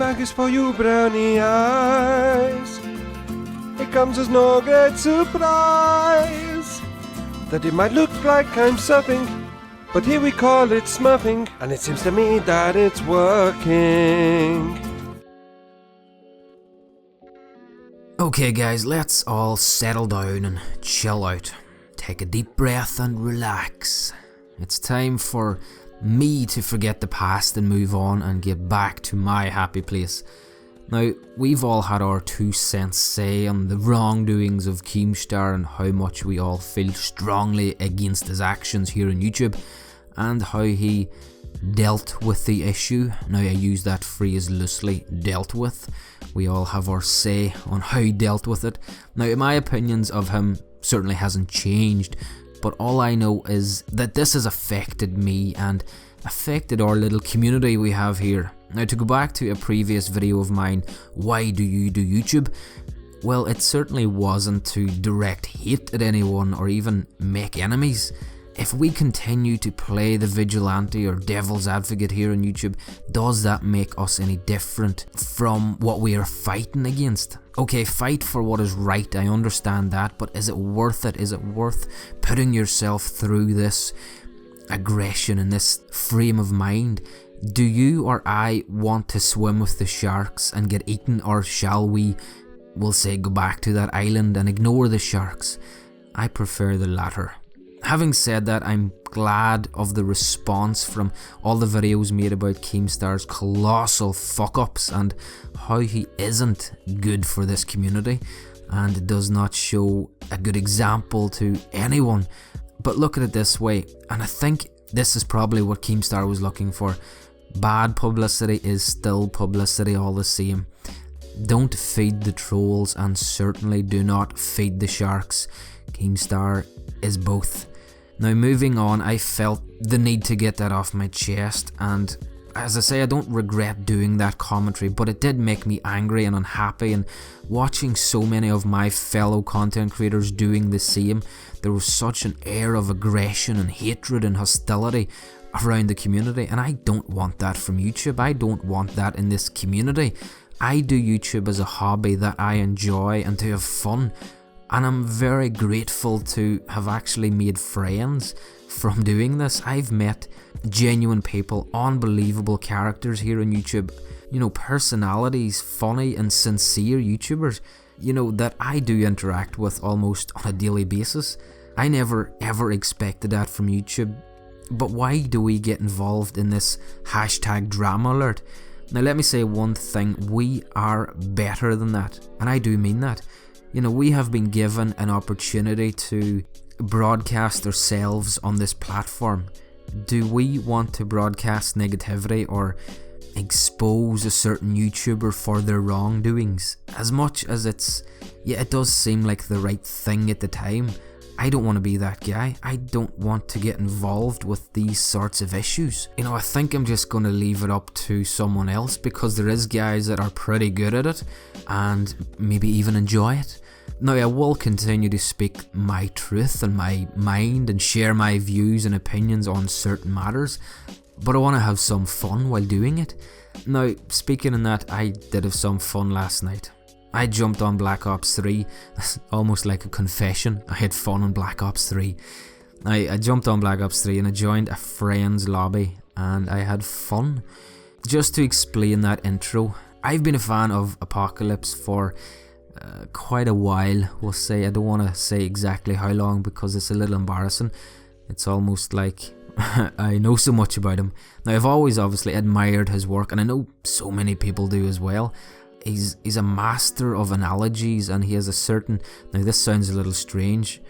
bag is for you, brownie eyes. It comes as no great surprise that it might look like I'm surfing, but here we call it smurfing, and it seems to me that it's working. Okay guys, let's all settle down and chill out. Take a deep breath and relax. It's time for me to forget the past and move on and get back to my happy place. Now, we've all had our 2 cents say on the wrongdoings of Keemstar and how much we all feel strongly against his actions here on YouTube and how he dealt with the issue. Now, I use that phrase loosely, dealt with. We all have our say on how he dealt with it. Now, my opinions of him certainly hasn't changed, but all I know is that this has affected me and affected our little community we have here. Now, to go back to a previous video of mine, why do you do YouTube? Well, it certainly wasn't to direct hate at anyone or even make enemies. If we continue to play the vigilante or devil's advocate here on YouTube, does that make us any different from what we are fighting against? Okay, fight for what is right, I understand that, but is it worth it? Is it worth putting yourself through this aggression and this frame of mind? Do you or I want to swim with the sharks and get eaten, or shall we, we'll say, go back to that island and ignore the sharks? I prefer the latter. Having said that, I'm glad of the response from all the videos made about Keemstar's colossal fuck-ups and how he isn't good for this community and does not show a good example to anyone. But look at it this way, and I think this is probably what Keemstar was looking for. Bad publicity is still publicity all the same. Don't feed the trolls and certainly do not feed the sharks. Keemstar is both. Now, moving on, I felt the need to get that off my chest, and as I say, I don't regret doing that commentary, but it did make me angry and unhappy, and watching so many of my fellow content creators doing the same, there was such an air of aggression and hatred and hostility around the community, and I don't want that from YouTube. I don't want that in this community. I do YouTube as a hobby that I enjoy and to have fun. And I'm very grateful to have actually made friends from doing this. I've met genuine people, unbelievable characters here on YouTube. You know, personalities, funny and sincere YouTubers, you know, that I do interact with almost on a daily basis. I never ever expected that from YouTube. But why do we get involved in this hashtag drama alert? Now, let me say one thing. We are better than that. And I do mean that. You know, we have been given an opportunity to broadcast ourselves on this platform. Do we want to broadcast negativity or expose a certain YouTuber for their wrongdoings? As much as it does seem like the right thing at the time, I don't want to be that guy. I don't want to get involved with these sorts of issues. You know, I think I'm just going to leave it up to someone else, because there is guys that are pretty good at it and maybe even enjoy it. Now, I will continue to speak my truth and my mind and share my views and opinions on certain matters, but I want to have some fun while doing it. Now, speaking of that, I did have some fun last night. I jumped on Black Ops 3, almost like a confession. I had fun on Black Ops 3. I jumped on Black Ops 3 and I joined a friend's lobby and I had fun. Just to explain that intro, I've been a fan of Apocalypse for quite a while, we'll say. I don't want to say exactly how long because it's a little embarrassing. It's almost like I know so much about him. Now, I've always obviously admired his work, and I know so many people do as well. He's a master of analogies, and he has a certain, now this sounds a little strange,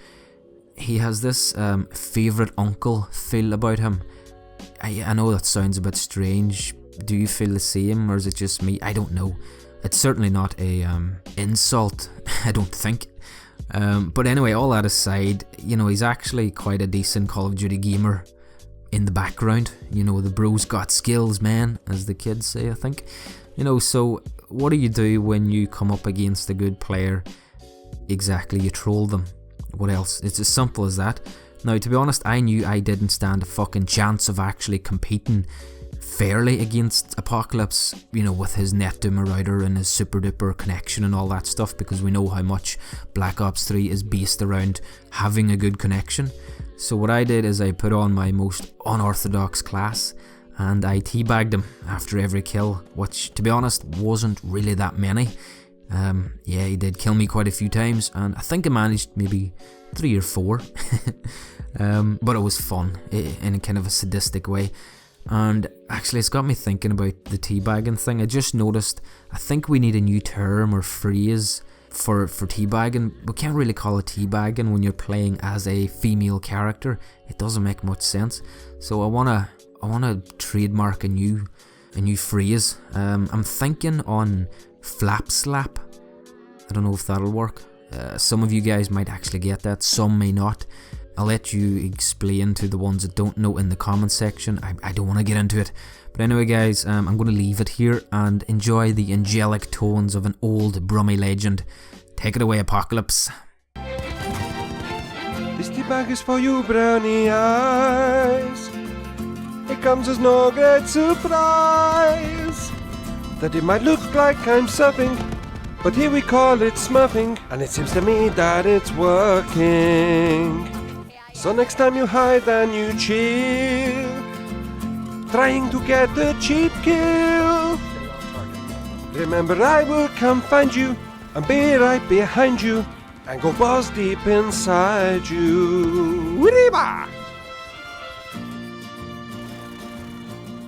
he has this favourite uncle feel about him. I know that sounds a bit strange. Do you feel the same, or is it just me? I don't know. It's certainly not a insult, I don't think. But anyway, all that aside, you know, he's actually quite a decent Call of Duty gamer in the background. You know, the bro's got skills, man, as the kids say, I think. You know, so what do you do when you come up against a good player? Exactly, you troll them. What else? It's as simple as that. Now, to be honest, I knew I didn't stand a fucking chance of actually competing fairly against Apocalypse, you know, with his NetDoomer router and his super duper connection and all that stuff, because we know how much Black Ops 3 is based around having a good connection. So what I did is I put on my most unorthodox class and I teabagged him after every kill, which to be honest wasn't really that many. Yeah, he did kill me quite a few times, and I think I managed maybe 3 or 4. But it was fun in a kind of a sadistic way. And actually it's got me thinking about the teabagging thing. I just noticed, I think we need a new term or phrase for teabagging. We can't really call it teabagging when you're playing as a female character. It doesn't make much sense. So I wanna trademark a new phrase. I'm thinking on flap slap. I don't know if that'll work. Some of you guys might actually get that, some may not. I'll let you explain to the ones that don't know in the comment section. I don't want to get into it. But anyway guys, I'm going to leave it here and enjoy the angelic tones of an old Brummy legend. Take it away, Apocalypse. This tea bag is for you, brownie eyes. It comes as no great surprise that it might look like I'm surfing, but here we call it smurfing, and it seems to me that it's working. So next time you hide and you chill, trying to get a cheap kill, remember I will come find you and be right behind you and go balls deep inside you. Wiriba!